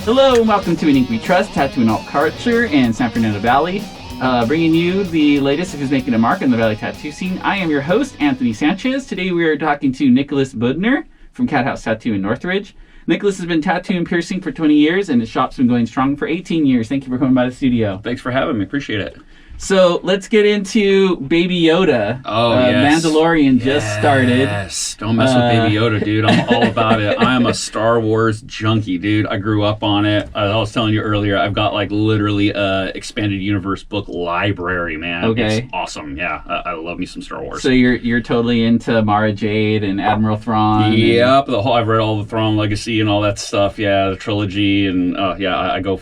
Hello and welcome to An Ink We Trust, Tattoo and Alt Culture in San Fernando Valley. Bringing you the latest of who's making a mark in the Valley tattoo scene. I am your host, Anthony Sanchez. Today we are talking to Nicholas Budner from Kathouse Tattoo in Northridge. Nicholas has been tattooing and piercing for 20 years and his shop's been going strong for 18 years. Thank you for coming by the studio. Thanks for having me. Appreciate it. So let's get into Baby Yoda. Yes. Mandalorian just started. Yes. Don't mess with Baby Yoda, dude. I'm all about it. I am a Star Wars junkie, dude. I grew up on it. I was telling you earlier, I've got like literally a expanded universe book library, man. Okay. It's awesome. Yeah. I love me some Star Wars. So you're totally into Mara Jade and Admiral Thrawn. Yep. I've read all the Thrawn Legacy and all that stuff. Yeah. The trilogy and I go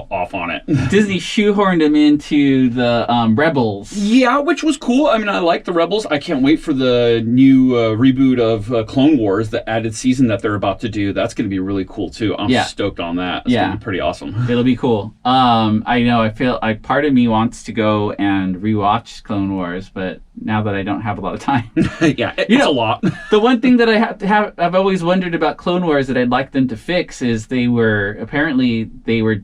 off on it. Disney shoehorned him into the Rebels. Yeah, which was cool. I mean, I like the Rebels. I can't wait for the new reboot of Clone Wars, the added season that they're about to do. That's going to be really cool too. I'm stoked on that. It's going to be pretty awesome. It'll be cool. I know. I feel like part of me wants to go and rewatch Clone Wars, but now that I don't have a lot of time, it's a lot. The one thing that I've always wondered about Clone Wars that I'd like them to fix is they were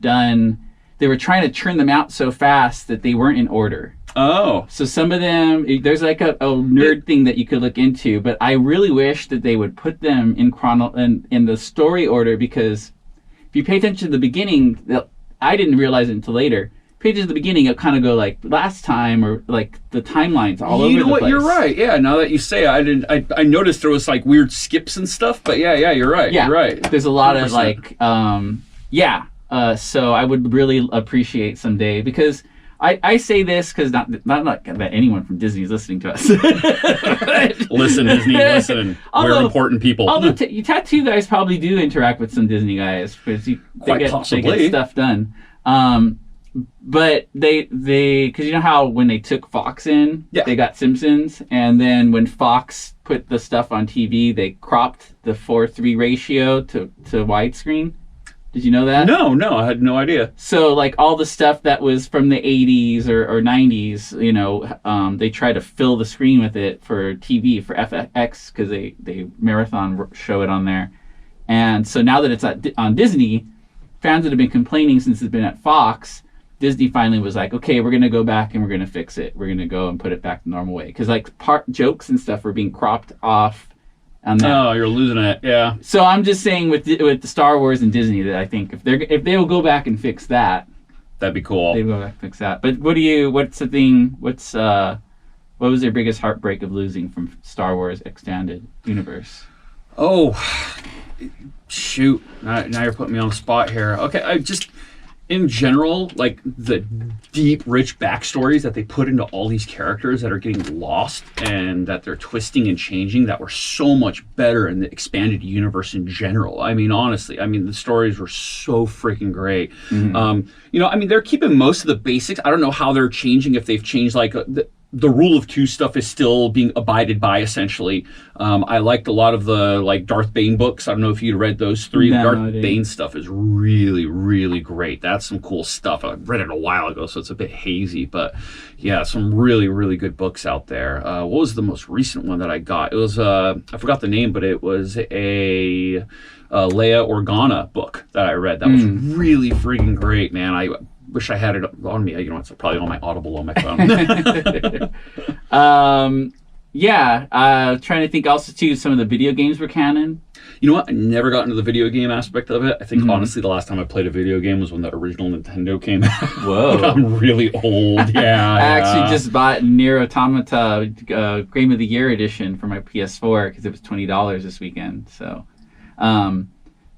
done. They were trying to churn them out so fast that they weren't in order. Oh. So some of them, there's like a nerd thing that you could look into, but I really wish that they would put them in the story order, because if you pay attention to the beginning, I didn't realize it until later. Pages at the beginning, it'll kind of go like last time, or like the timelines all over the place. You know what? You're right. Yeah. Now that you say it, I noticed there was like weird skips and stuff. But yeah, you're right. Yeah. You're right. There's a lot 100%. Of so I would really appreciate someday, because I say this because not that anyone from Disney is listening to us. Listen, Disney, listen. We're important people. Although you tattoo guys probably do interact with some Disney guys, because they get stuff done. But they because you know how when they took Fox in, they got Simpsons, and then when Fox put the stuff on TV, they cropped the 4:3 ratio to widescreen. Did you know that? No, I had no idea. So like all the stuff that was from the 80s or 90s, they try to fill the screen with it for TV, for FX, because they marathon show it on there. And so now that it's on Disney, fans that have been complaining since it's been at Fox, Disney finally was like, okay, we're going to go back and we're going to fix it. We're going to go and put it back the normal way. Because like jokes and stuff were being cropped off. Oh, you're losing it, yeah. So I'm just saying with the Star Wars and Disney that I think if they will go back and fix that, that'd be cool. They will go back and fix that. But what was their biggest heartbreak of losing from Star Wars Extended Universe? Oh, shoot! Now you're putting me on the spot here. Okay, in general, like the deep, rich backstories that they put into all these characters that are getting lost and that they're twisting and changing, that were so much better in the expanded universe in general. I mean, honestly, the stories were so freaking great. Mm-hmm. They're keeping most of the basics. I don't know how they're changing, if they've changed like the rule of two stuff is still being abided by, essentially. I liked a lot of the like Darth Bane books. I don't know if you'd read those three. No, Darth Bane stuff is really, really great. That's some cool stuff. I read it a while ago, so it's a bit hazy, but yeah, some really, really good books out there. What was the most recent one that I got? It was, I forgot the name, but it was a Leia Organa book that I read. That was really freaking great, man. I wish I had it on me. It's probably on my Audible on my phone. Trying to think also too, some of the video games were canon. You know what? I never got into the video game aspect of it. I think honestly the last time I played a video game was when the original Nintendo came out. Whoa. I'm really old. Yeah. I actually just bought Nier Automata Game of the Year edition for my PS4 because it was $20 this weekend. So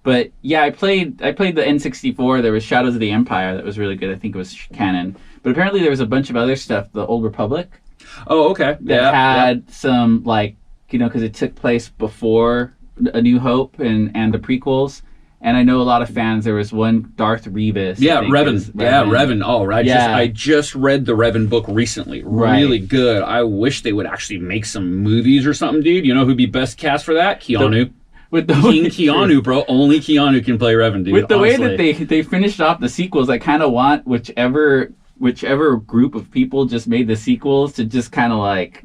but yeah, I played the N64. There was Shadows of the Empire that was really good. I think it was canon. But apparently there was a bunch of other stuff, the Old Republic. Oh, okay. That had some, because it took place before A New Hope and the prequels. And I know a lot of fans, there was one Darth Revis. Yeah, Revan. Yeah, Revan. Oh, right. I just read the Revan book recently. Really good. I wish they would actually make some movies or something, dude. You know who'd be best cast for that? Keanu. King Keanu, bro. Only Keanu can play Revan, dude. With the way that they finished off the sequels, I kind of want whichever group of people just made the sequels to just kind of like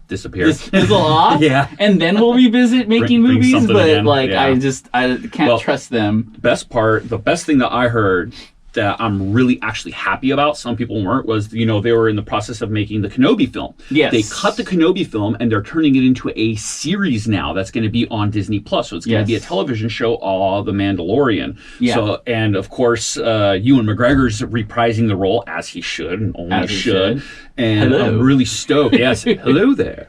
disappear. Just fizzle off. Yeah. And then we'll revisit making Bring movies, something but again. like Yeah. I can't trust them. The best thing that I heard that I'm really actually happy about, some people weren't, was, they were in the process of making the Kenobi film. Yes. They cut the Kenobi film and they're turning it into a series now that's going to be on Disney Plus. So it's going to be a television show a la The Mandalorian. Yeah. So, and of course, Ewan McGregor's reprising the role, as he should, and only should. And hello. I'm really stoked. Yes. Hello there.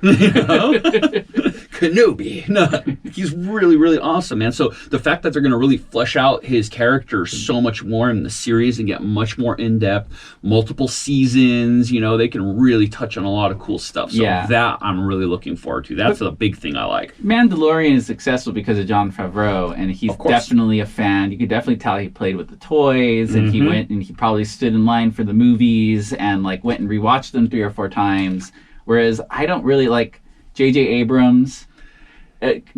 Kenobi. No, he's really, really awesome, man. So the fact that they're going to really flesh out his character so much more in the series and get much more in-depth, multiple seasons, they can really touch on a lot of cool stuff. So that I'm really looking forward to. That's the big thing I like. Mandalorian is successful because of Jon Favreau, and he's definitely a fan. You could definitely tell he played with the toys, and he went and he probably stood in line for the movies and like went and rewatched them 3 or 4 times. Whereas I don't really like J.J. Abrams.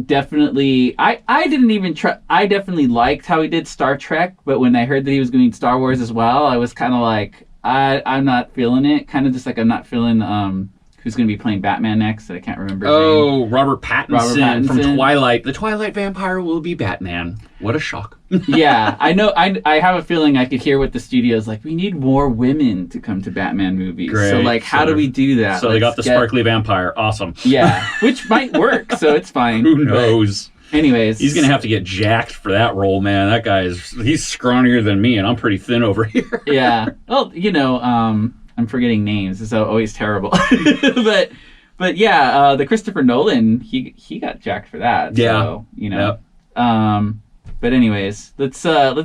Definitely, I didn't even try. I definitely liked how he did Star Trek, but when I heard that he was doing Star Wars as well, I was kind of like, I'm not feeling it. Kind of just like I'm not feeling who's going to be playing Batman next. I can't remember his name. Robert Pattinson from Twilight. The Twilight vampire will be Batman. What a shock. Yeah, I know. I have a feeling I could hear what the studio's like. We need more women to come to Batman movies. Great. So like, how do we do that? So they got the sparkly vampire. Awesome. Yeah, which might work. So it's fine. Who knows? Anyways, he's gonna have to get jacked for that role, man. That he's scrawnier than me, and I'm pretty thin over here. Yeah. Well, I'm forgetting names, so always terrible. but yeah, the Christopher Nolan, he got jacked for that. Yeah. So, Yep. But anyways, let's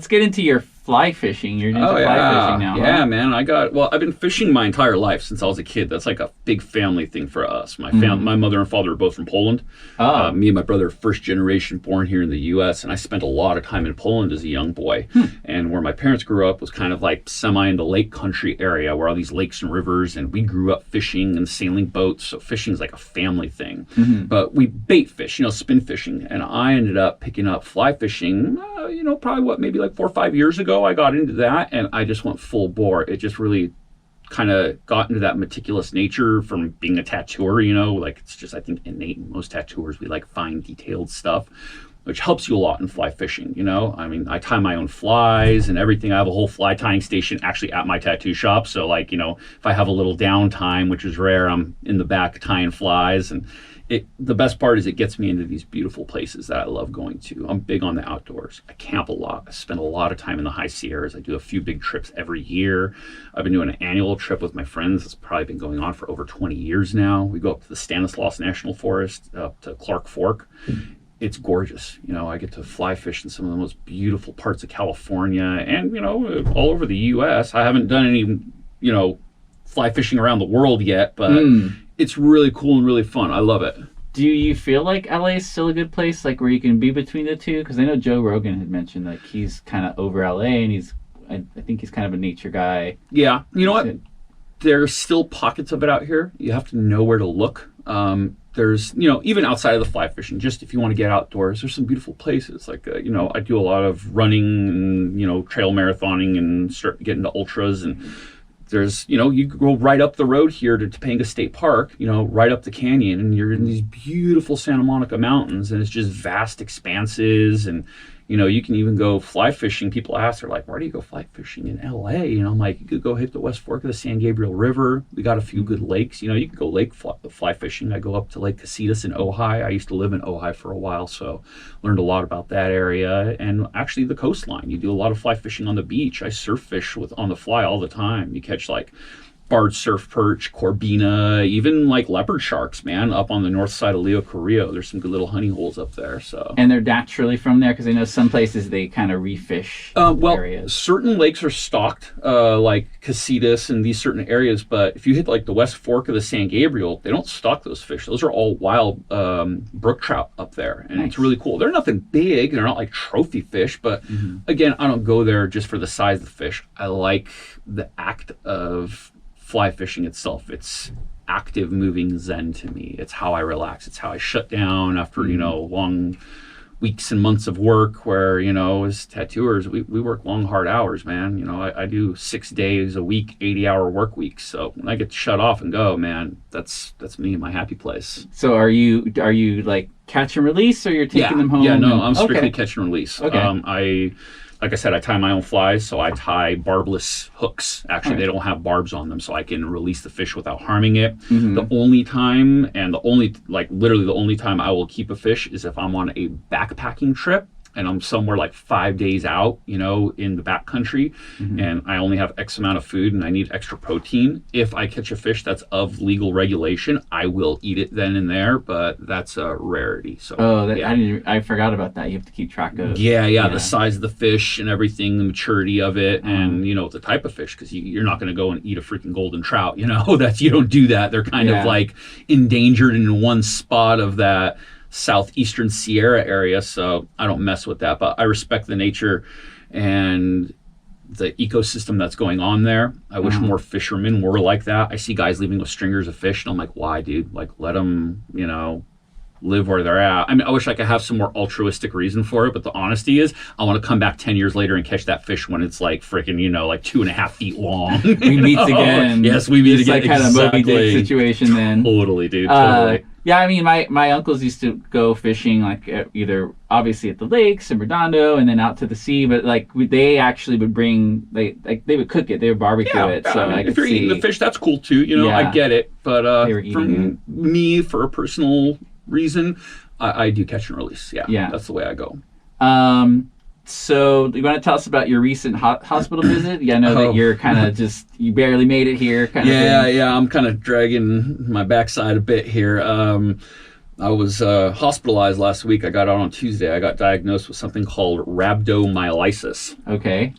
get into your fly fishing. You're into fly fishing now. Yeah, huh? Man. I've been fishing my entire life since I was a kid. That's like a big family thing for us. My mother and father are both from Poland. Me and my brother are first generation born here in the U.S., and I spent a lot of time in Poland as a young boy. And where my parents grew up was kind of like semi in the lake country area where all these lakes and rivers, and we grew up fishing and sailing boats. So fishing is like a family thing. But we bait fish, spin fishing. And I ended up picking up fly fishing, probably maybe like 4 or 5 years ago. I got into that and I just went full bore. It just really kind of got into that meticulous nature from being a tattooer, like it's just, I think, innate in most tattooers. We like fine detailed stuff, which helps you a lot in fly fishing. I mean, I tie my own flies and everything. I have a whole fly tying station actually at my tattoo shop. So like, if I have a little downtime, which is rare, I'm in the back tying flies. And the best part is it gets me into these beautiful places that I love going to. I'm big on the outdoors. I camp a lot. I spend a lot of time in the high Sierras. I do a few big trips every year. I've been doing an annual trip with my friends. It's probably been going on for over 20 years now. We go up to the Stanislaus National Forest, up to Clark Fork. It's gorgeous. I get to fly fish in some of the most beautiful parts of California and, all over the U.S. I haven't done any, fly fishing around the world yet, but it's really cool and really fun. I love it. Do you feel like LA is still a good place, like where you can be between the two? Because I know Joe Rogan had mentioned like he's kind of over LA and I think he's kind of a nature guy. Yeah. You know what? There's still pockets of it out here. You have to know where to look. There's, even outside of the fly fishing, just if you want to get outdoors, there's some beautiful places. Like, I do a lot of running and, trail marathoning and start getting to ultras. And there's, you go right up the road here to Topanga State Park, right up the canyon, and you're in these beautiful Santa Monica mountains, and it's just vast expanses. And, you can even go fly fishing. People ask, they're like, why do you go fly fishing in LA? I'm like, you could go hit the West Fork of the San Gabriel River. We got a few good lakes. You can go lake fly fishing. I go up to Lake Casitas in Ojai. I used to live in Ojai for a while, so learned a lot about that area. And actually the coastline, you do a lot of fly fishing on the beach. I surf fish on the fly all the time. You catch like barred surf perch, corbina, even like leopard sharks, man, up on the north side of Leo Carrillo. There's some good little honey holes up there. So, and they're naturally from there, because I know some places they kind of refish areas. Certain lakes are stocked, like Casitas and these certain areas. But if you hit like the West Fork of the San Gabriel, they don't stock those fish. Those are all wild brook trout up there, and It's really cool. They're nothing big. They're not like trophy fish, but again, I don't go there just for the size of the fish. I like the act of fly fishing itself. It's active, moving zen to me. It's how I relax. It's how I shut down after long weeks and months of work where, as tattooers, we work long, hard hours, man. I do 6 days a week, 80-hour work weeks. So when I get to shut off and go, man, that's me, my happy place. So are you like catch and release, or you're taking them home? Yeah, no, I'm strictly catch and release. Okay. Like I said, I tie my own flies, so I tie barbless hooks. Actually, they don't have barbs on them, so I can release the fish without harming it. Mm-hmm. The only time, literally the only time I will keep a fish is if I'm on a backpacking trip and I'm somewhere like 5 days out, in the backcountry, and I only have X amount of food and I need extra protein. If I catch a fish that's of legal regulation, I will eat it then and there, but that's a rarity. So I forgot about that. You have to keep track of. Yeah, the size of the fish and everything, the maturity of it, and the type of fish, because you're not going to go and eat a freaking golden trout. You don't do that. They're kind of like endangered in one spot of that southeastern Sierra area, so I don't mess with that. But I respect the nature and the ecosystem that's going on there. I wish more fishermen were like that. I see guys leaving with stringers of fish, and I'm like, why, dude? Like, let them, live where they're at. I mean, I wish I could have some more altruistic reason for it, but the honesty is, I want to come back 10 years later and catch that fish when it's like freaking, like 2.5 feet long. We meet again. Yes, we meet again. It's like kind of Moby Dick situation then. Totally, dude. Totally. Yeah, I mean, my uncles used to go fishing, like either obviously at the lakes in Redondo and then out to the sea, but like they actually would bring, they would cook it, they would barbecue it. So I if you're eating the fish, that's cool too. I get it. But for a personal reason, I do catch and release. Yeah, that's the way I go. So you want to tell us about your recent hospital visit? Yeah, I know that you're kind of you barely made it here. Yeah, I'm kind of dragging my backside a bit here. I was hospitalized last week. I got out on Tuesday. I got diagnosed with something called rhabdomyolysis. Okay.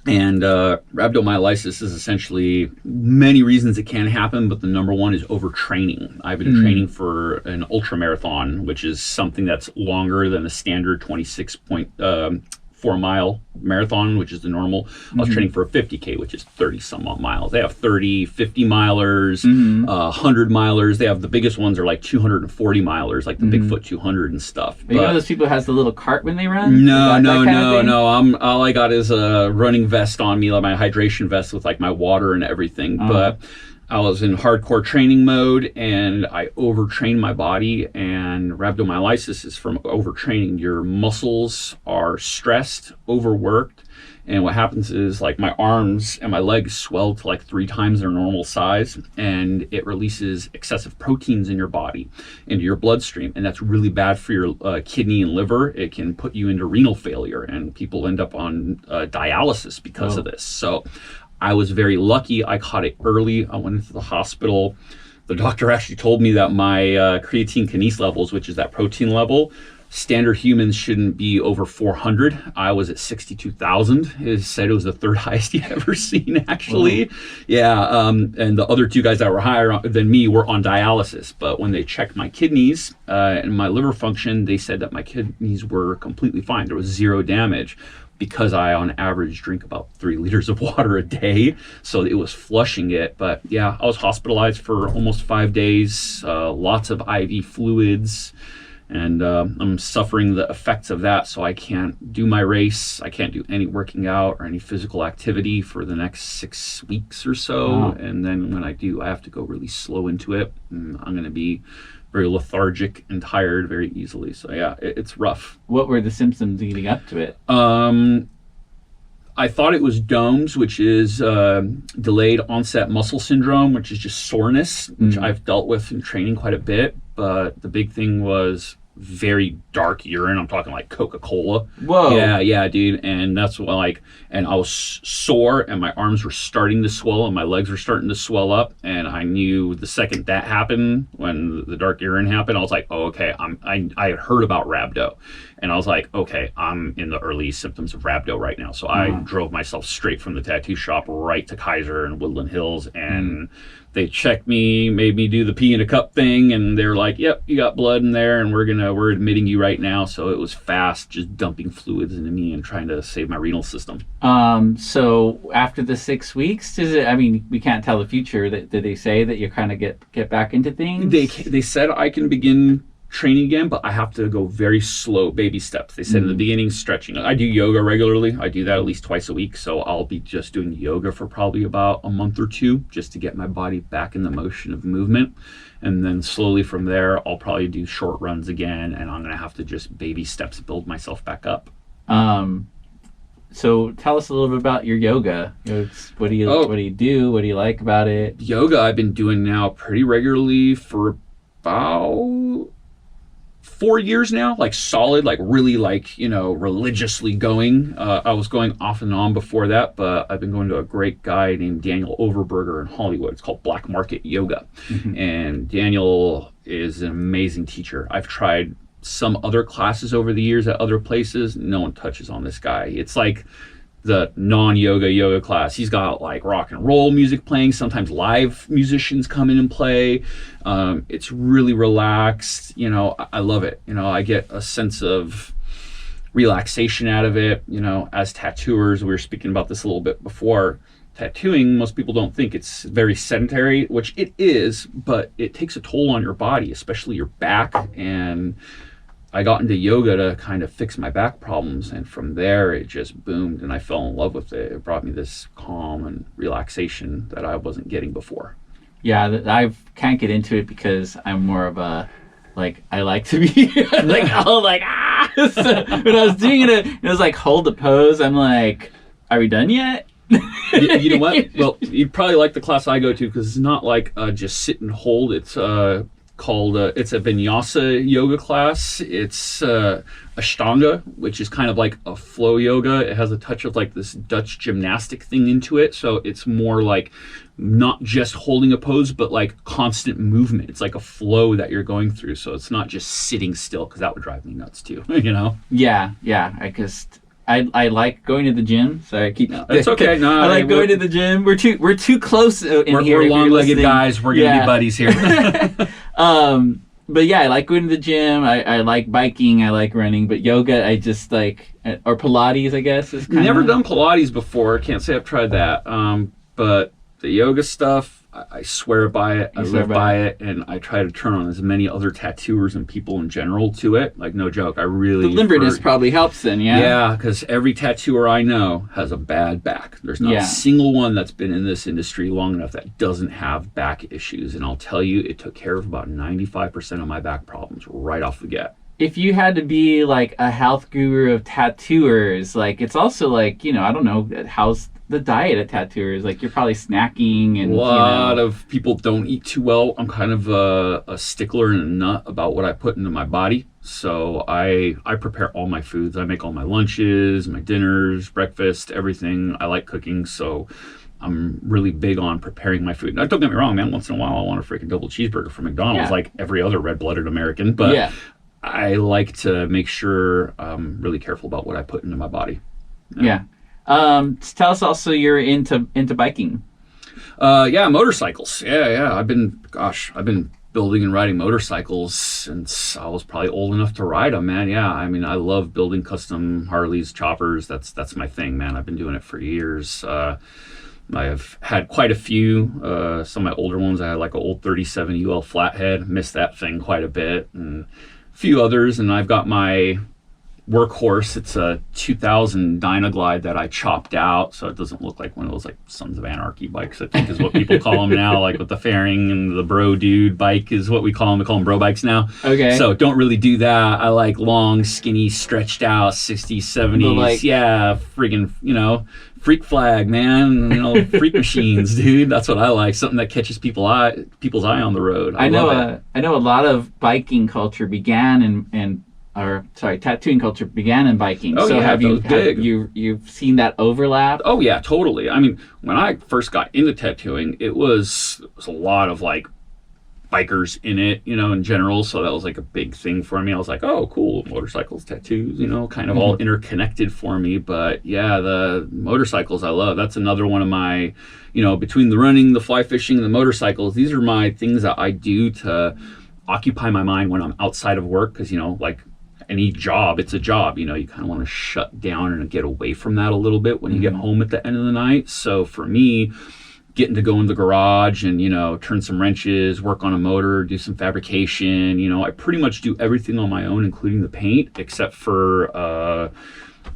And rhabdomyolysis is essentially many reasons it can happen, but the number one is overtraining. I've been training for an ultra marathon, which is something that's longer than a standard 26.4-mile marathon, which is the normal. I was training for a 50K, which is 30 some odd miles. They have 30, 50 milers, 100 milers. They have the biggest ones are like 240 milers, like the Bigfoot 200 and stuff. But you know those people who has the little cart when they run? No. All I got is a running vest on me, like my hydration vest with like my water and everything. But I was in hardcore training mode and I overtrained my body, and rhabdomyolysis is from overtraining. Your muscles are stressed, overworked, and what happens is like my arms and my legs swell to like 3 times their normal size, and it releases excessive proteins in your body into your bloodstream, and that's really bad for your kidney and liver. It can put you into renal failure, and people end up on dialysis because of this. So I was very lucky. I caught it early. I went into the hospital. The doctor actually told me that my creatine kinase levels, which is that protein level, standard humans shouldn't be over 400. I was at 62,000. He said it was the third highest he'd ever seen, actually. Wow. Yeah, and the other 2 guys that were higher than me were on dialysis. But when they checked my kidneys and my liver function, they said that my kidneys were completely fine. There was 0 damage, because I, on average, drink about 3 liters of water a day. So it was flushing it. But yeah, I was hospitalized for almost 5 days, lots of IV fluids, and I'm suffering the effects of that. So I can't do my race. I can't do any working out or any physical activity for the next 6 weeks or so. Wow. And then when I do, I have to go really slow into it. And I'm going to be very lethargic and tired very easily. So yeah, it's rough. What were the symptoms leading up to it? I thought it was DOMS, which is delayed onset muscle syndrome, which is just soreness, which I've dealt with in training quite a bit. But the big thing was very dark urine. I'm talking like Coca-Cola. Whoa. Yeah, dude. And that's what and I was sore, and my arms were starting to swell, and my legs were starting to swell up. And I knew the second that happened, when the dark urine happened, I was like, oh, okay, I had heard about rhabdo. And I was like, okay, I'm in the early symptoms of rhabdo right now. So I drove myself straight from the tattoo shop right to Kaiser and Woodland Hills, and they checked me, made me do the pee in a cup thing, and they were like, yep, you got blood in there, and we're admitting you right now. So it was fast, just dumping fluids into me and trying to save my renal system. So after the 6 weeks, we can't tell the future. Did they say that you kind of get back into things? They said I can begin training again, but I have to go very slow, baby steps. They said in the beginning, stretching. I do yoga regularly. I do that at least twice a week. So I'll be just doing yoga for probably about a month or two just to get my body back in the motion of movement. And then slowly from there, I'll probably do short runs again. And I'm going to have to just baby steps build myself back up. So tell us a little bit about your yoga. What do you do? What do you like about it? Yoga I've been doing now pretty regularly for about 4 years now, like solid, like really like, religiously going. I was going off and on before that, but I've been going to a great guy named Daniel Overberger in Hollywood. It's called Black Market Yoga. And Daniel is an amazing teacher. I've tried some other classes over the years at other places. No one touches on this guy. It's like the yoga class. He's got like rock and roll music playing. Sometimes live musicians come in and play. It's really relaxed. I love it. I get a sense of relaxation out of it. As tattooers, we were speaking about this a little bit before. Tattooing, most people don't think it's very sedentary, which it is, but it takes a toll on your body, especially your back. And I got into yoga to kind of fix my back problems, and from there it just boomed, and I fell in love with it. It brought me this calm and relaxation that I wasn't getting before. Yeah, I can't get into it because I'm more of a, I like to be so, when I was doing it was like, hold the pose. I'm like, are we done yet? You know what? Well, you'd probably like the class I go to because it's not like just sit and hold. It's called it's a vinyasa yoga class. It's Ashtanga, which is kind of like a flow yoga. It has a touch of like this Dutch gymnastic thing into it, so it's more like not just holding a pose, but like constant movement. It's like a flow that you're going through, so it's not just sitting still, because that would drive me nuts too. Yeah. I like going to the gym, so I keep. It's okay. No, I like going to the gym. We're too close in here. We're long-legged guys. We're gonna be buddies here. But yeah, I like going to the gym. I like biking. I like running. But yoga, I just like, or Pilates, I guess is kind of. Never done Pilates before. Can't say I've tried that. But the yoga stuff, I swear by it. I live by it, and I try to turn on as many other tattooers and people in general to it. Like, no joke. I really. The limberness probably helps then, yeah? Yeah, because every tattooer I know has a bad back. There's not a single one that's been in this industry long enough that doesn't have back issues. And I'll tell you, it took care of about 95% of my back problems right off the get. If you had to be like a health guru of tattooers, like it's also like, I don't know, how's the diet at tattooers? Like you're probably snacking and a lot of people don't eat too well. I'm kind of a stickler and a nut about what I put into my body. So I prepare all my foods. I make all my lunches, my dinners, breakfast, everything. I like cooking, so I'm really big on preparing my food. Now, don't get me wrong, man. Once in a while I want a freaking double cheeseburger from McDonald's like every other red-blooded American. But I like to make sure I'm really careful about what I put into my body. Yeah. Tell us also you're into biking. Motorcycles. Yeah. I've been building and riding motorcycles since I was probably old enough to ride them, man. Yeah, I mean, I love building custom Harleys, choppers. That's my thing, man. I've been doing it for years. I've had quite a few. Some of my older ones, I had like an old 37 UL flathead. Missed that thing quite a bit. And a few others, and I've got my workhorse. It's a 2000 Dynaglide that I chopped out, so it doesn't look like one of those like Sons of Anarchy bikes, I think is what people call them now, like with the fairing, and the bro dude bike is what we call them. We call them bro bikes now. Okay. So don't really do that. I like long, skinny, stretched out 60s, 70s. Yeah, friggin', freak flag, man. Freak machines, dude. That's what I like. Something that catches people's eye on the road. I know a lot of biking culture began tattooing culture began in biking. Oh, so have you've seen that overlap? Oh yeah, totally. I mean, when I first got into tattooing, it was a lot of like bikers in it, in general. So that was like a big thing for me. I was like, oh, cool, motorcycles, tattoos, kind of all interconnected for me. But yeah, the motorcycles I love. That's another one of my, between the running, the fly fishing, and the motorcycles, these are my things that I do to occupy my mind when I'm outside of work. Because, like any job, it's a job, you kind of want to shut down and get away from that a little bit when you get home at the end of the night. So for me, getting to go in the garage and, turn some wrenches, work on a motor, do some fabrication. I pretty much do everything on my own, including the paint, except for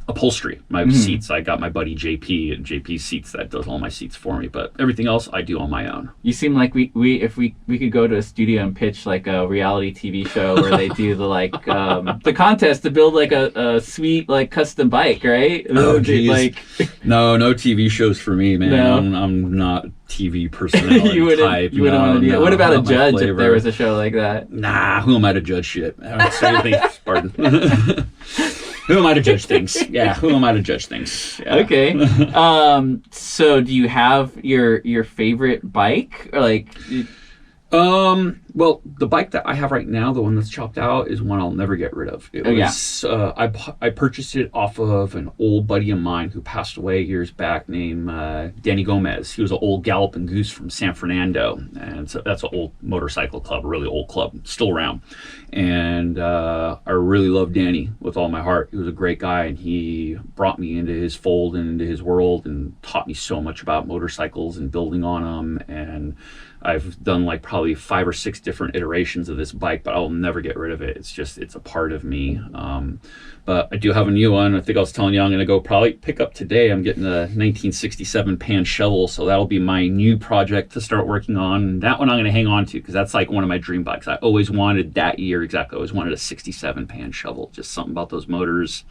upholstery. My seats, I got my buddy JP, and JP Seats that does all my seats for me, but everything else I do on my own. You seem like we if we could go to a studio and pitch like a reality TV show where they do the the contest to build like a sweet like custom bike, right? Oh geez. No TV shows for me, man. No. I'm not TV personality you wouldn't, type. You wouldn't want to do that. What about a judge if there was a show like that? Nah, who am I to judge shit? I don't say anything. Pardon. Who am I to judge things? Yeah, who am I to judge things? Yeah. Okay. So do you have your favorite bike? Or well, the bike that I have right now, the one that's chopped out, is one I'll never get rid of. It was I purchased it off of an old buddy of mine who passed away years back named Danny Gomez. He was an old Galloping Goose from San Fernando, and so that's an old motorcycle club, a really old club, still around. And I really love Danny with all my heart. He was a great guy, and he brought me into his fold and into his world and taught me so much about motorcycles and building on them. And I've done like probably 5 or 6 different iterations of this bike, but I'll never get rid of it. It's a part of me. But I do have a new one. I think I was telling you I'm going to go probably pick up today. I'm getting a 1967 Pan shovel, so that'll be my new project to start working on. And that one I'm going to hang on to because that's like one of my dream bikes. I always wanted that year exactly. I always wanted a 67 Pan shovel. Just something about those motors.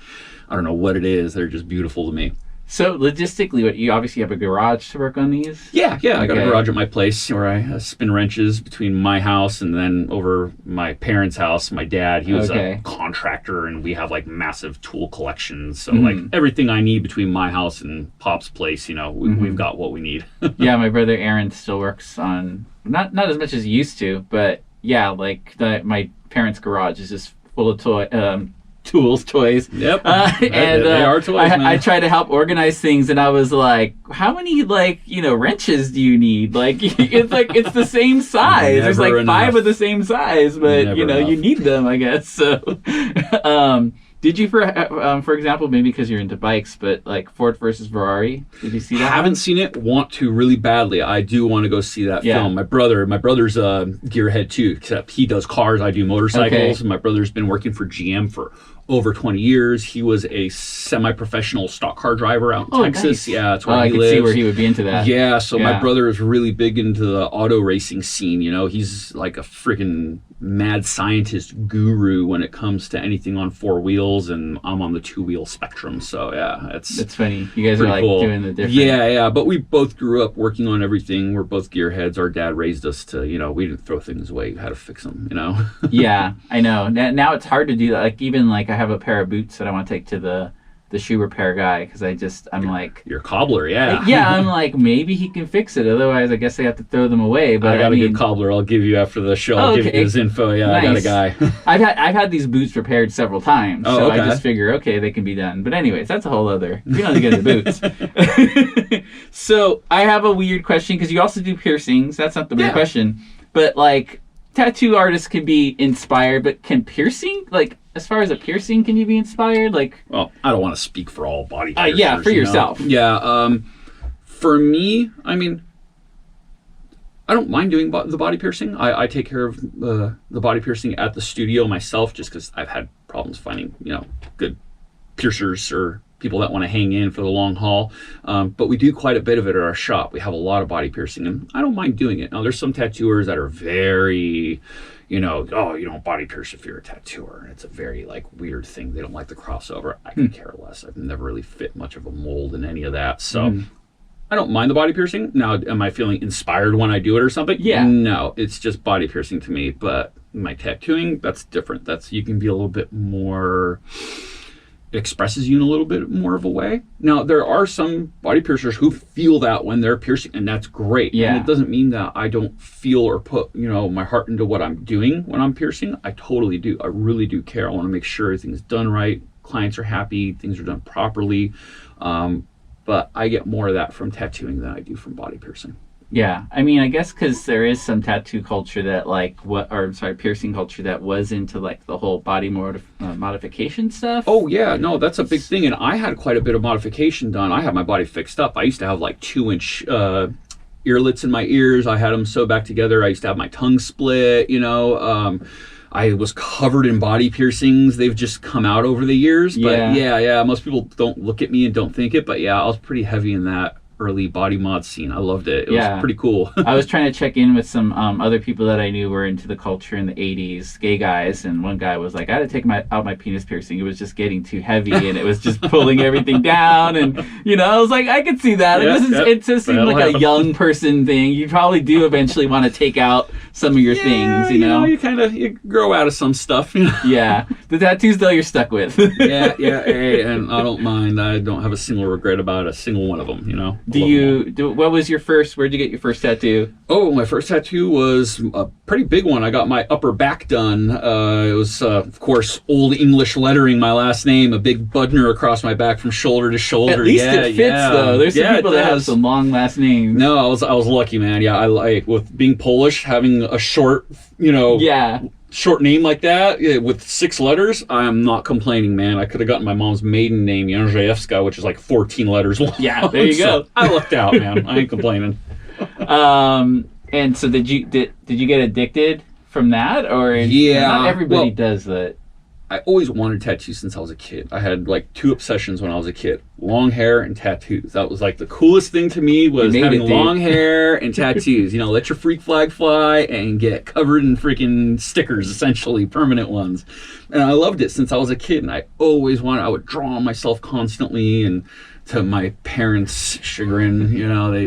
I don't know what it is. They're just beautiful to me. So logistically, you obviously have a garage to work on these? Yeah. Okay. I got a garage at my place where I spin wrenches between my house and then over my parents' house. My dad, he was a contractor, and we have like massive tool collections. So like everything I need between my house and Pop's place, we've got what we need. Yeah, my brother Aaron still works on not as much as he used to, but yeah, like my parents' garage is just full of toys. Yep. And they are toys, man. I try to help organize things, and I was like, how many wrenches do you need? Like it's the same size. There's like enough. 5 of the same size, but you need them, I guess. So did you for example, maybe because you're into bikes, but like Ford versus Ferrari, did you see that? I haven't seen it. Want to really badly. I do want to go see that film. My brother's a gearhead too, except he does cars, I do motorcycles. Okay. My brother's been working for GM for over 20 years. He was a semi-professional stock car driver out in Texas. Nice. Yeah, that's where he lives. I could see where he would be into that. Yeah, so my brother is really big into the auto racing scene. He's like a freaking mad scientist guru when it comes to anything on 4 wheels, and I'm on the 2-wheel spectrum. So yeah, it's funny. You guys are like cool. Doing the different. Yeah. But we both grew up working on everything. We're both gearheads. Our dad raised us to, we didn't throw things away. We had to fix them. Yeah, I know. Now it's hard to do that. Like even like I have a pair of boots that I want to take to the shoe repair guy because I'm like, you're a cobbler. Yeah. Yeah, I'm like, maybe he can fix it. Otherwise, I guess they have to throw them away. But I got a good cobbler. I'll give you after the show. I'll give you his info. Yeah, nice. I got a guy. I've had these boots repaired several times, so I just figure they can be done. But anyways, that's a whole other. We don't get into boots. So I have a weird question because you also do piercings. That's not the weird question, but like tattoo artists can be inspired, but can piercing as far as a piercing, can you be inspired? Well, I don't want to speak for all body piercers. Yeah, for yourself. Yeah, for me, I don't mind doing the body piercing. I take care of the body piercing at the studio myself, just because I've had problems finding good piercers or people that want to hang in for the long haul. But we do quite a bit of it at our shop. We have a lot of body piercing, and I don't mind doing it. Now, there's some tattooers that are very, you don't body pierce if you're a tattooer. It's a very weird thing. They don't like the crossover. I could care less. I've never really fit much of a mold in any of that. So I don't mind the body piercing. Now, am I feeling inspired when I do it or something? Yeah. No, it's just body piercing to me. But my tattooing, that's different. You can be a little bit more... It expresses you in a little bit more of a way. Now, there are some body piercers who feel that when they're piercing, and that's great. Yeah. And it doesn't mean that I don't feel or put, my heart into what I'm doing when I'm piercing. I totally do. I really do care. I want to make sure everything's done right. Clients are happy. Things are done properly. But I get more of that from tattooing than I do from body piercing. Yeah, I guess because there is some tattoo culture that piercing culture that was into the whole body modification stuff. Oh yeah, no, that's a big thing, and I had quite a bit of modification done. I had my body fixed up. I used to have 2-inch earlets in my ears. I had them sewed back together. I used to have my tongue split, I was covered in body piercings. They've just come out over the years. But yeah. Most people don't look at me and don't think it. But yeah, I was pretty heavy in that early body mod scene. I loved it. It was pretty cool. I was trying to check in with some other people that I knew were into the culture in the 80s, gay guys, and one guy was like, I had to take out my penis piercing. It was just getting too heavy, and it was just pulling everything down, and I was like, I could see that. It just seemed like a young person thing. You probably do eventually want to take out some of your things, You grow out of some stuff, Yeah. The tattoos, though, you're stuck with. yeah. Hey, and I don't mind. I don't have a single regret about a single one of them, What was your first, where'd you get your first tattoo? Oh, my first tattoo was a pretty big one. I got my upper back done. It was, of course, Old English lettering, my last name, a big Budner across my back from shoulder to shoulder. At least it fits, though. There's some people that have some long last names. No, I was lucky, man. Yeah, I like, with being Polish, having a short, short name like that with 6 letters, I'm not complaining, man. I could have gotten my mom's maiden name, Jędrzejewska, which is like 14 letters long. Yeah, there you go. I lucked out, man. I ain't complaining. And so did you get addicted from that, or not everybody does that? I always wanted tattoos since I was a kid. I had like 2 obsessions when I was a kid: long hair and tattoos. That was like the coolest thing to me, was having long hair and tattoos. Let your freak flag fly and get covered in freaking stickers, essentially permanent ones. And I loved it since I was a kid, and I always I would draw on myself constantly, and to my parents' chagrin,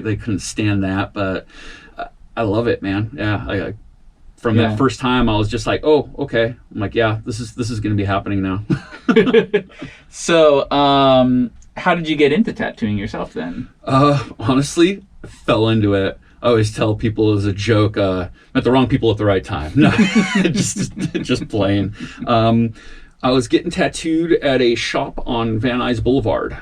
they couldn't stand that, but I love it, man. Yeah, from that first time, I was just like, oh, okay. I'm like, yeah, this is going to be happening now. So, how did you get into tattooing yourself then? Honestly, I fell into it. I always tell people as a joke, met the wrong people at the right time. No, just playing. I was getting tattooed at a shop on Van Nuys Boulevard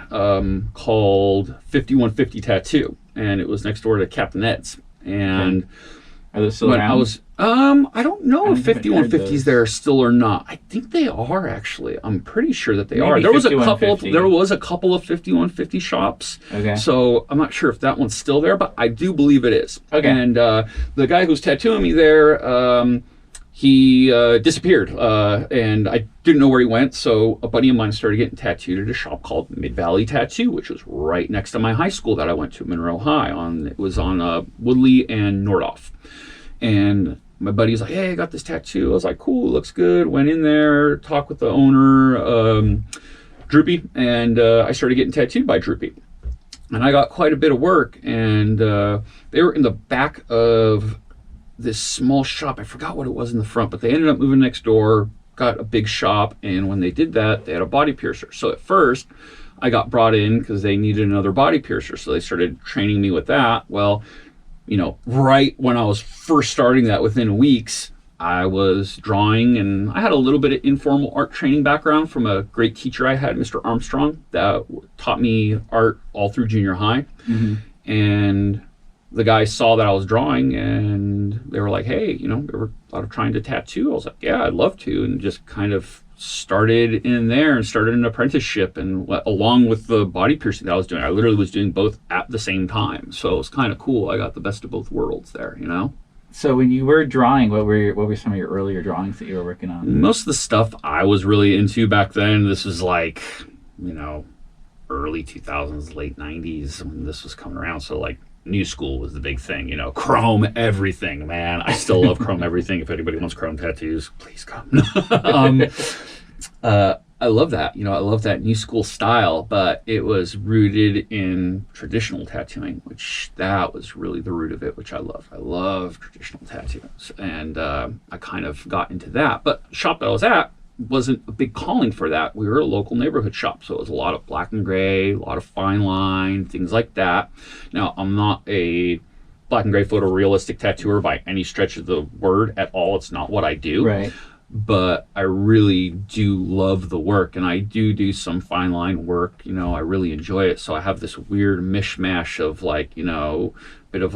called 5150 Tattoo, and it was next door to Captain Ed's. And are those still around? I don't know if 5150s there still or not. I think they are, actually. I'm pretty sure that they are. There was a couple of 5150 shops. Okay. So I'm not sure if that one's still there, but I do believe it is. Okay. And the guy who's tattooing me there, he disappeared, and I didn't know where he went, so a buddy of mine started getting tattooed at a shop called Mid-Valley Tattoo, which was right next to my high school that I went to, Monroe High. It was on Woodland and Nordhoff. And my buddy's like, hey, I got this tattoo. I was like, cool, looks good. Went in there, talked with the owner, Droopy, and I started getting tattooed by Droopy. And I got quite a bit of work, and they were in the back of this small shop. I forgot what it was in the front, but they ended up moving next door, got a big shop, and when they did that, they had a body piercer. So at first, I got brought in because they needed another body piercer, so they started training me with that. Well, right when I was first starting that, within weeks, I was drawing, and I had a little bit of informal art training background from a great teacher I had, Mr. Armstrong, that taught me art all through junior high. Mm-hmm. And the guys saw that I was drawing, and they were like, hey, ever thought of trying to tattoo? I was like, yeah, I'd love to, and just kind of started in there and started an apprenticeship, and along with the body piercing that I was doing, I literally was doing both at the same time. So it was kind of cool. I got the best of both worlds there, So when you were drawing, what were some of your earlier drawings that you were working on? Most of the stuff I was really into back then, this was like, early 2000s, late 90s when this was coming around. So like New School was the big thing, chrome everything, man. I still love chrome everything. If anybody wants chrome tattoos, please come. I love that. I love that New School style, but it was rooted in traditional tattooing, which that was really the root of it, which I love. I love traditional tattoos, and I kind of got into that. But the shop that I was at wasn't a big calling for that. We were a local neighborhood shop, so it was a lot of black and gray, a lot of fine line, things like that. Now, I'm not a black and gray photorealistic tattooer by any stretch of the word at all. It's not what I do. Right. But I really do love the work, and I do some fine line work. I really enjoy it. So I have this weird mishmash of bit of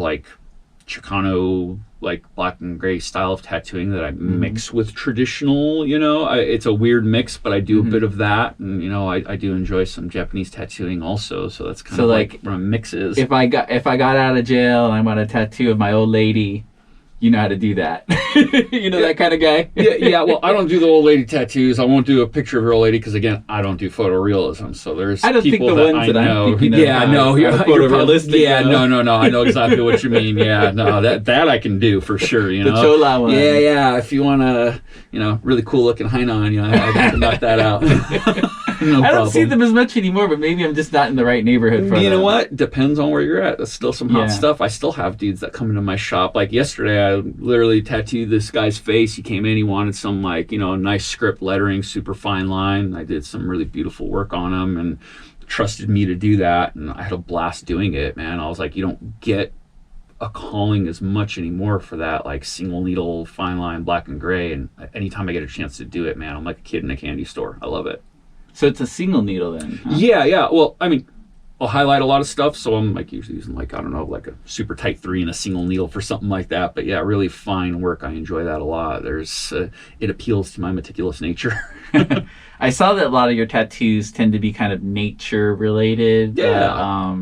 Chicano like black and gray style of tattooing that I mix with traditional, it's a weird mix, but I do a bit of that. And, I do enjoy some Japanese tattooing also. So that's kind of like where my mix is. If I got out of jail and I want a tattoo of my old lady, you know how to do that. That kind of guy. yeah. Well, I don't do the old lady tattoos. I won't do a picture of her old lady because, again, I don't do photorealism. So there's I don't people think the that ones I that know. I'm thinking of Yeah, no, you're photorealistic. Yeah, no. I know exactly what you mean. Yeah, no, that I can do for sure. The Chola one. Yeah. If you want a, really cool looking Hainan, I can knock that out. No I don't problem. see them as much anymore, but maybe I'm just not in the right neighborhood for them. You know what? Depends on where you're at. That's still some hot stuff. I still have dudes that come into my shop. Like yesterday, I literally tattooed this guy's face. He came in, he wanted some nice script lettering, super fine line. I did some really beautiful work on him and trusted me to do that. And I had a blast doing it, man. I was like, you don't get a calling as much anymore for that, like single needle, fine line, black and gray. And anytime I get a chance to do it, man, I'm like a kid in a candy store. I love it. So it's a single needle then? Huh? Yeah. Well, I mean, I'll highlight a lot of stuff, so I'm like usually using like a super tight 3 and a single needle for something like that. But yeah, really fine work. I enjoy that a lot. It appeals to my meticulous nature. I saw that a lot of your tattoos tend to be kind of nature related. Yeah.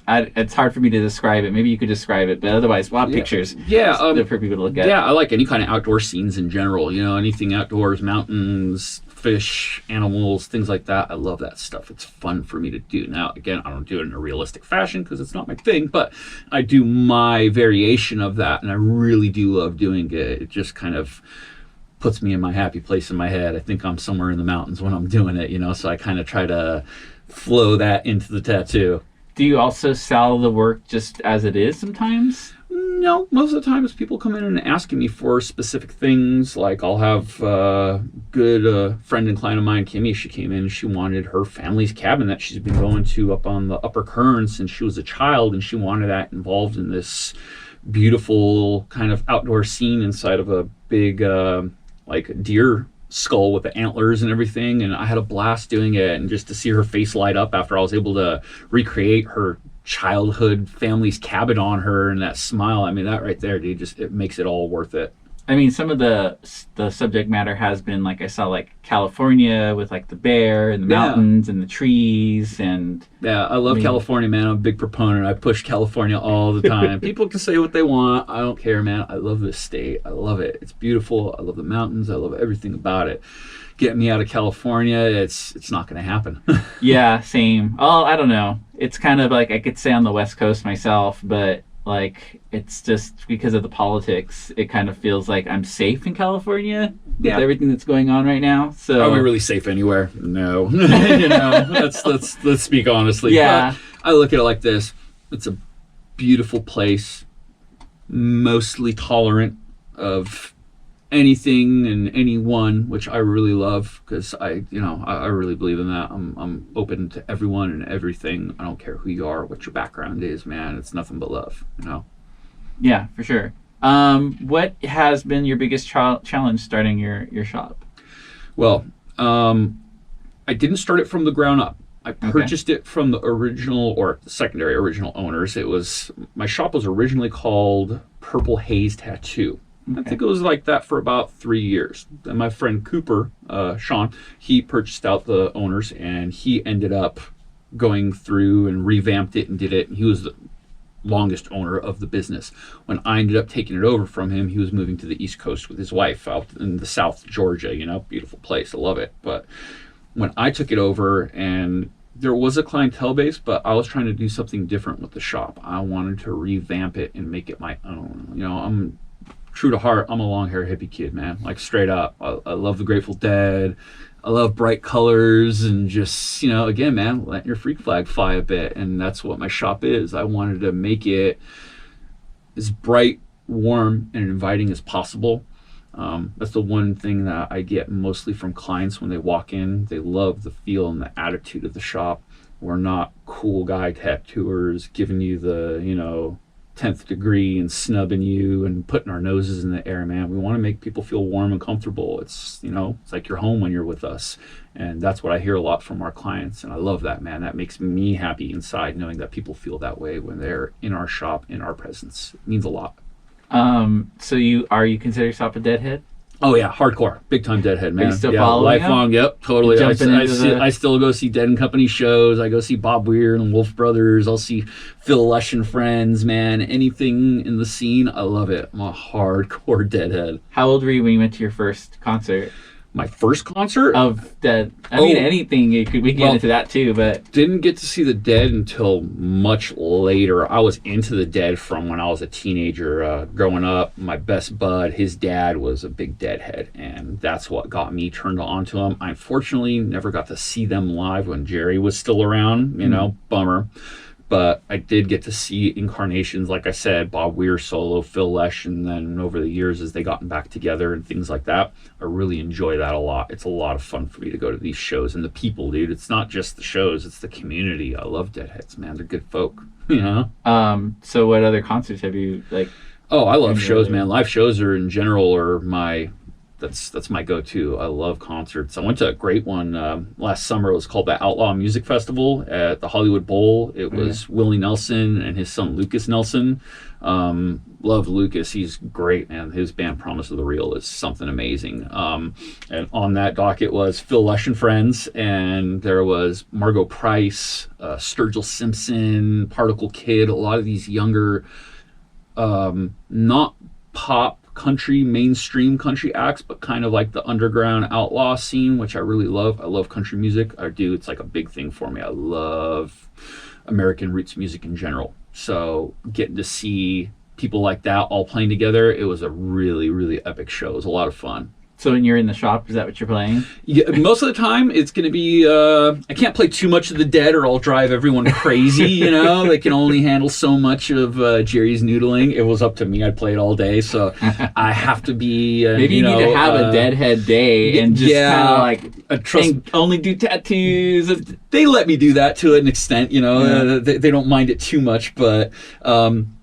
It's hard for me to describe it. Maybe you could describe it, but otherwise, pictures. Yeah, for people to look at. Yeah, I like any kind of outdoor scenes in general. Anything outdoors, mountains, fish, animals, things like that. I love that stuff. It's fun for me to do. Now, again, I don't do it in a realistic fashion because it's not my thing, but I do my variation of that, and I really do love doing it. It just kind of puts me in my happy place in my head. I think I'm somewhere in the mountains when I'm doing it, so I kind of try to flow that into the tattoo. Do you also sell the work just as it is sometimes? No, most of the time people come in and asking me for specific things. Like I'll have a good friend and client of mine, Kimmy. She came in. She wanted her family's cabin that she's been going to up on the Upper Kern since she was a child, and she wanted that involved in this beautiful kind of outdoor scene inside of a big deer skull with the antlers and everything. And I had a blast doing it, and just to see her face light up after I was able to recreate her childhood family's cabin on her and that smile, I mean, that right there, dude, it makes it all worth it. I mean, some of the subject matter has been, like, I saw, like, California with, like, the bear and the mountains and the trees and... Yeah, I love California, man. I'm a big proponent. I push California all the time. People can say what they want. I don't care, man. I love this state. I love it. It's beautiful. I love the mountains. I love everything about it. Get me out of California, it's not going to happen. Yeah, same. Oh, I don't know. It's kind of like I could say on the West Coast myself, but... like, it's just because of the politics, it kind of feels like I'm safe in California with everything that's going on right now. So are we really safe anywhere? No. Let's speak honestly. Yeah. But I look at it like this. It's a beautiful place, mostly tolerant of anything and anyone, which I really love because I really believe in that. I'm open to everyone and everything. I don't care who you are, what your background is, man. It's nothing but love, Yeah, for sure. What has been your biggest challenge starting your shop? Well, I didn't start it from the ground up. I purchased it from the original or secondary original owners. My shop was originally called Purple Haze Tattoo. I think it was like that for about 3 years. And my friend Cooper, Sean, he purchased out the owners, and he ended up going through and revamped it and did it. And he was the longest owner of the business. When I ended up taking it over from him, he was moving to the East Coast with his wife out in the South Georgia, beautiful place. I love it. But when I took it over, and there was a clientele base, but I was trying to do something different with the shop. I wanted to revamp it and make it my own. I'm true to heart, I'm a long hair hippie kid, man. Like straight up. I love the Grateful Dead. I love bright colors and just, again, man, letting your freak flag fly a bit. And that's what my shop is. I wanted to make it as bright, warm, and inviting as possible. That's the one thing that I get mostly from clients when they walk in. They love the feel and the attitude of the shop. We're not cool guy tattooers giving you the, 10th degree and snubbing you and putting our noses in the air, man. We want to make people feel warm and comfortable. It's, it's like you're home when you're with us. And that's what I hear a lot from our clients. And I love that, man. That makes me happy inside knowing that people feel that way when they're in our shop, in our presence. It means a lot. So you consider yourself a deadhead? Oh yeah, hardcore, big time Deadhead, man. Are you still yeah, following lifelong. Yep, totally. I I still go see Dead and Company shows. I go see Bob Weir and Wolf Brothers. I'll see Phil Lesh and Friends. Man, anything in the scene, I love it. I'm a hardcore Deadhead. How old were you when you went to your first concert My first concert of Dead? I mean, anything. We can get into that too, but didn't get to see the Dead until much later. I was into the Dead from when I was a teenager. Growing up, my best bud, his dad was a big Deadhead, and that's what got me turned on to them. I unfortunately never got to see them live when Jerry was still around. Bummer. But I did get to see incarnations, like I said, Bob Weir solo, Phil Lesh, and then over the years as they gotten back together and things like that. I really enjoy that a lot. It's a lot of fun for me to go to these shows. And the people, dude, it's not just the shows, it's the community. I love Deadheads, man. They're good folk, So what other concerts have you, like... Oh, I love shows, man. Live shows are in general are my... That's my go-to. I love concerts. I went to a great one last summer. It was called the Outlaw Music Festival at the Hollywood Bowl. It was Willie Nelson and his son Lucas Nelson. Love Lucas. He's great, man. His band Promise of the Real is something amazing. And on that docket was Phil Lesh and Friends, and there was Margot Price, Sturgill Simpson, Particle Kid, a lot of these younger, not pop country, mainstream country acts, but kind of like the underground outlaw scene, which I really love. I love country music. I do. It's like a big thing for me. I love American roots music in general. So getting to see people like that all playing together, it was a really, really epic show. It was a lot of fun. So when you're in the shop, is that what you're playing? Yeah, most of the time it's going to be, I can't play too much of the Dead or I'll drive everyone crazy, They can only handle so much of Jerry's noodling. If it was up to me, I'd play it all day. So I have to be, Maybe you need to have a Deadhead day and just kind of like only do tattoos. They let me do that to an extent, they don't mind it too much, but...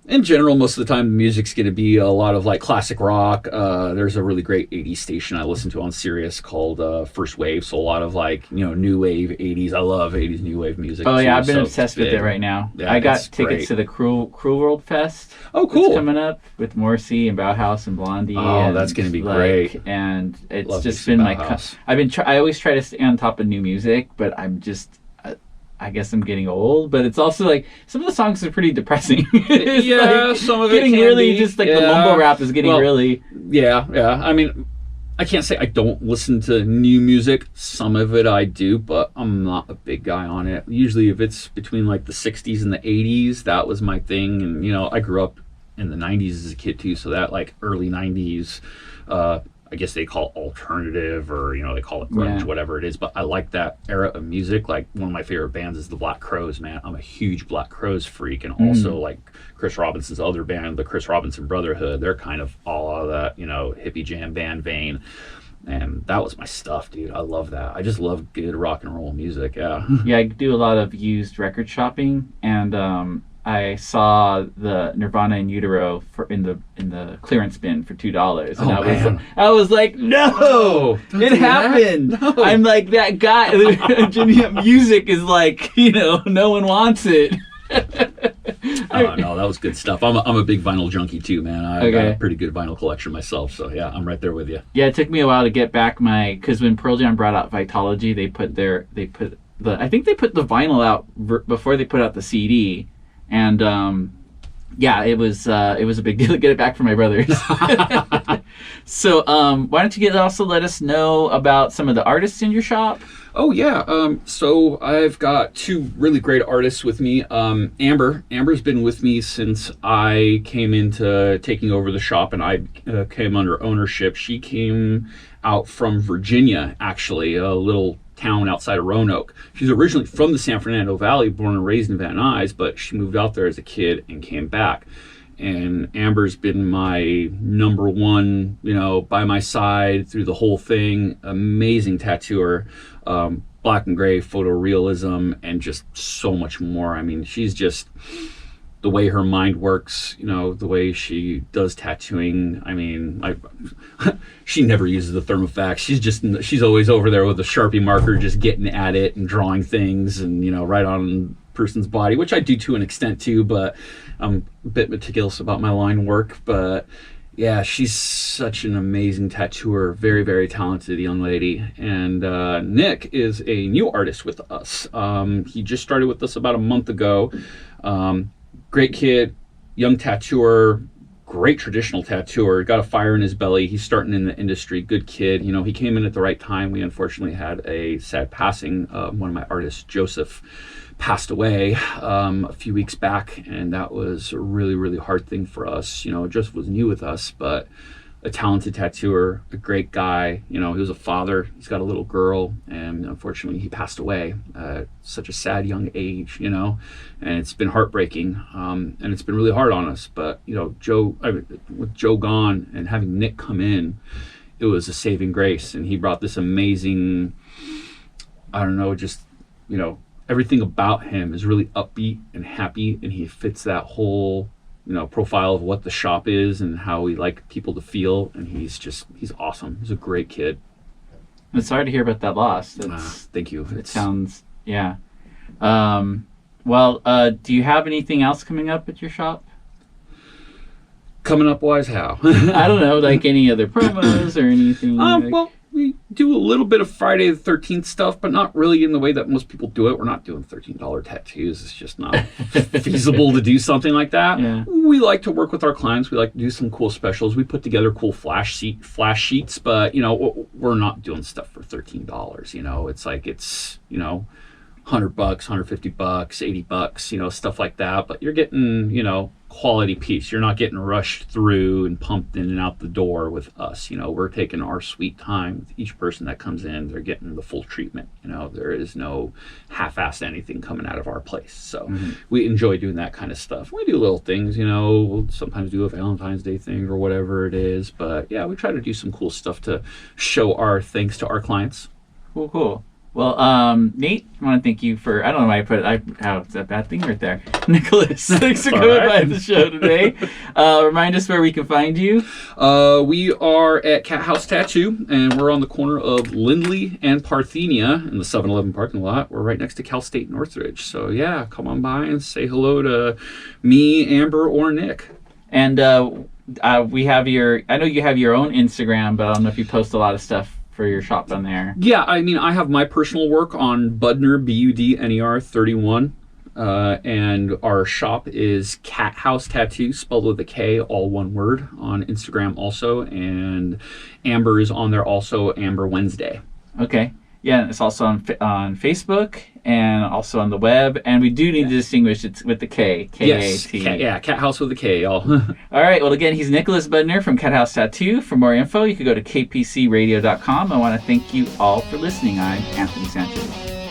in general, most of the time, the music's going to be a lot of like classic rock. There's a really great 80s station I listen to on Sirius called First Wave. So a lot of like, new wave 80s. I love 80s new wave music. Oh, yeah. I've been obsessed with it right now. Yeah, I got tickets to the Cruel World Fest. Oh, cool. It's coming up with Morrissey and Bauhaus and Blondie. Oh, that's going to be great. And it's just been like, I always try to stay on top of new music, but I guess I'm getting old, but it's also like some of the songs are pretty depressing. Some of it getting can really be. Just like the mumble rap is getting really. Yeah. I mean, I can't say I don't listen to new music. Some of it I do, but I'm not a big guy on it. Usually, if it's between like the '60s and the '80s, that was my thing. And I grew up in the '90s as a kid too, so that like early '90s. I guess they call it alternative or, they call it grunge, whatever it is. But I like that era of music. Like one of my favorite bands is the Black Crowes, man. I'm a huge Black Crowes freak. And also like Chris Robinson's other band, the Chris Robinson Brotherhood. They're kind of all out of that, hippie jam band vein. And that was my stuff, dude. I love that. I just love good rock and roll music. Yeah. Yeah, I do a lot of used record shopping. And I saw the Nirvana in Utero in the clearance bin for $2, and I was like, no, it happened. No. I'm like that guy. Music is like, no one wants it. No, that was good stuff. I'm a big vinyl junkie too, man. I got a pretty good vinyl collection myself, so yeah, I'm right there with you. Yeah, it took me a while to get back because when Pearl Jam brought out Vitology, I think they put the vinyl out before they put out the CD. And it was a big deal to get it back from my brothers. So why don't you also let us know about some of the artists in your shop? Oh yeah. So I've got two really great artists with me. Amber's been with me since I came into taking over the shop, and I came under ownership. She came out from Virginia, actually, a little town outside of Roanoke. She's originally from the San Fernando Valley, born and raised in Van Nuys, but she moved out there as a kid and came back. And Amber's been my number one, by my side through the whole thing. Amazing tattooer, black and gray photorealism, and just so much more. I mean, she's just the way her mind works, the way she does tattooing. I mean, she never uses the thermofax. She's always over there with a Sharpie marker, just getting at it and drawing things, and right on person's body, which I do to an extent too, but I'm a bit meticulous about my line work. But yeah, she's such an amazing tattooer, very, very talented young lady. And Nick is a new artist with us. He just started with us about a month ago. Great kid, young tattooer, great traditional tattooer, got a fire in his belly. He's starting in the industry, good kid. You know, he came in at the right time. We unfortunately had a sad passing. One of my artists, Joseph, passed away a few weeks back, and that was a really, really hard thing for us. You know, Joseph was new with us, but a talented tattooer, a great guy. You know, he was a father. He's got a little girl, and unfortunately he passed away at such a sad young age, you know, and it's been heartbreaking, and it's been really hard on us. But, you know, with Joe gone and having Nick come in, it was a saving grace, and he brought this amazing, I don't know, just, you know, everything about him is really upbeat and happy, and he fits that whole, you know, profile of what the shop is and how we like people to feel. And he's awesome. He's a great kid. I'm sorry to hear about that loss. Thank you. It sounds, yeah. Do you have anything else coming up at your shop? Coming up wise how? I don't know, like any other promos or anything? Well, we do a little bit of Friday the 13th stuff, but not really in the way that most people do it. We're not doing $13 tattoos. It's just not feasible to do something like that. Yeah. We like to work with our clients. We like to do some cool specials. We put together cool flash sheets, but, you know, we're not doing stuff for $13. You know, it's like, it's, you know, $100, $150, $80, you know, stuff like that. But you're getting, you know, quality piece. You're not getting rushed through and pumped in and out the door with us. You know, we're taking our sweet time with each person that comes in. They're getting the full treatment. You know, there is no half-assed anything coming out of our place. So we enjoy doing that kind of stuff. We do little things, you know, we'll sometimes do a Valentine's Day thing or whatever it is. But yeah, we try to do some cool stuff to show our thanks to our clients. Cool. Well, Nate, I want to thank you for, I don't know why I put it, it's a bad thing right there. Nicholas, thanks for coming by the show today. Remind us where we can find you. We are at Kathouse Tattoo, and we're on the corner of Lindley and Parthenia in the 7-Eleven parking lot. We're right next to Cal State Northridge. So yeah, come on by and say hello to me, Amber, or Nick. And we have I know you have your own Instagram, but I don't know if you post a lot of stuff for your shop on there. Yeah, I mean, I have my personal work on Budner, Budner 31, and our shop is Kathouse Tattoo, spelled with a K, all one word, on Instagram also, and Amber is on there also, Amber Wednesday. Okay. Yeah, it's also on Facebook and also on the web. And we do need to distinguish it with the K. K-A-T. Yes, Kathouse with a K, y'all. All right. Well, again, he's Nicholas Budner from Kathouse Tattoo. For more info, you can go to kpcradio.com. I want to thank you all for listening. I'm Anthony Sanchez.